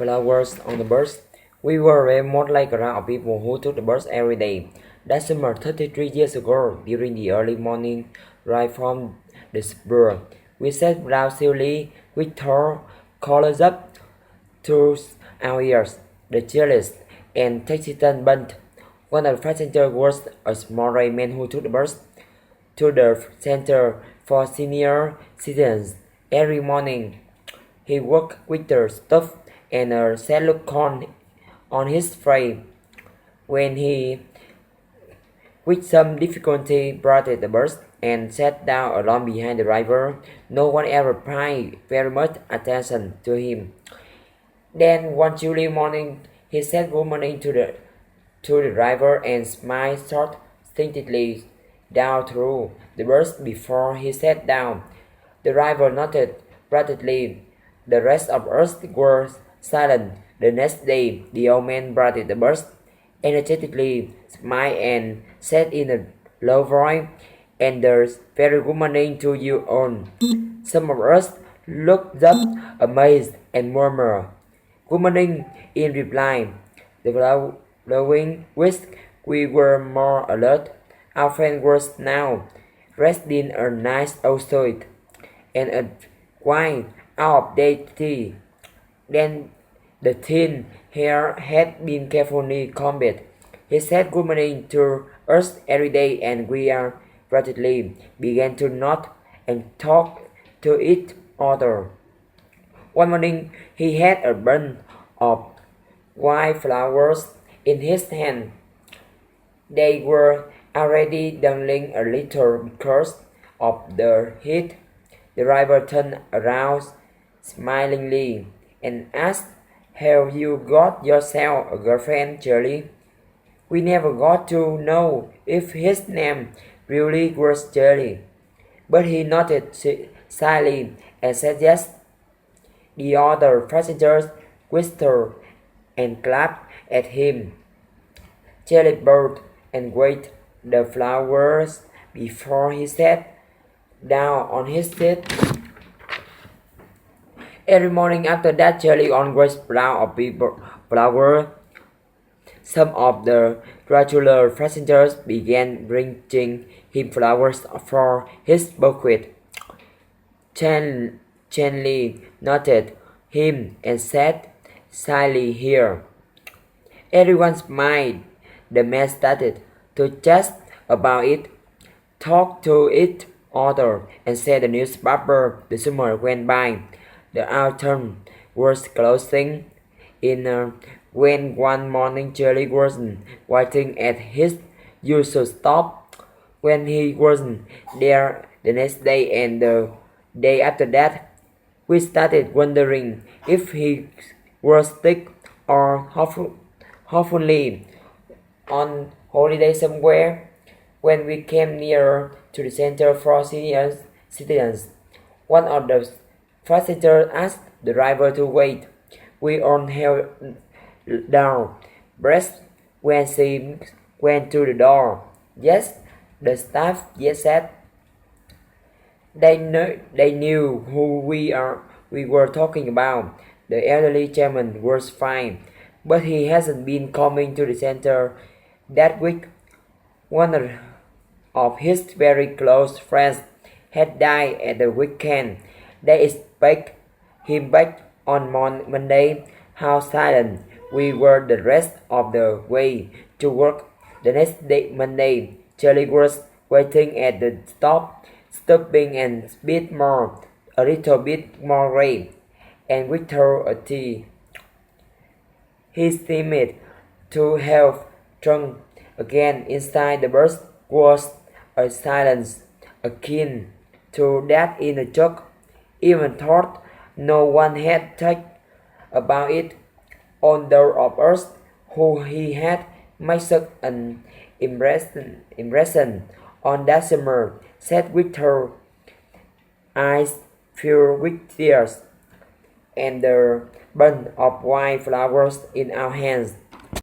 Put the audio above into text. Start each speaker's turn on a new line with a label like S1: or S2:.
S1: flowers on the birds. We were a motley crowd of people who took the birds every day. That summer, 33 years ago, during the early morning ride from the suburb, we sat drowsily with our collars up to our ears. The cheerless and taciturn bunt. One of the passengers was a small gray man who took the bus to the center for senior citizens every morning. He walked with the stuff and a sad look on his face when he, with some difficulty, brought the bus and sat down alone behind the driver. No one ever paid very much attention to him. Then one chilly morning, he said good morning to the driver and smiled short distinctly down through the bus before he sat down. The driver nodded rapidly. The rest of us were silent. The next day, the old man brought the bus, energetically smiled and said in a low voice, "And there's very good morning to you all." Some of us looked up amazed and murmured, "Good morning," in reply. The following week, we were more alert. Our friend was now dressed in a nice old suit and a quite out-of-date tee. Then the thin hair had been carefully combed. He said good morning to us every day, and we rapidly began to nod and talk to each other. One morning, he had a bunch of white flowers in his hand. They were already dangling a little because of the heat. The driver turned around smilingly and asked, "Have you got yourself a girlfriend, Charlie?" We never got to know if his name really was Charlie, but he nodded shyly and said yes. The other passengers whispered and clapped at him. Charlie bowed and weighed the flowers before he sat down on his seat. Every morning after that, Charlie always brought a flower. Some of the regular passengers began bringing him flowers for his banquet. Chanley noted him and said, "Sally here." Everyone smiled. The man started to chat about it, talk to each other, and said the newspaper. The summer went by. The autumn was closing in when one morning Charlie wasn't waiting at his usual stop. When he wasn't there the next day and the day after that, we started wondering if he was sick or hopefully on holiday somewhere. When we came nearer to the center for senior citizens, one of the passengers asked the driver to wait. We all held down breath when she went to the door. "Yes," the staff said. They knew who we were talking about. The elderly chairman was fine, but he hasn't been coming to the center that week. One of his very close friends had died at the weekend. They expect him back on Monday. How silent we were the rest of the way to work. The next day, Monday, Charlie was waiting at the stop, stopping and a little bit more rain, and with her a tea. He seemed to have drunk again. Inside the bus was a silence akin to that in the jug. Even thought no one had talked about it. On those of us who he had made such an impression on that summer sat with her eyes filled with tears and the bunch of white flowers in our hands.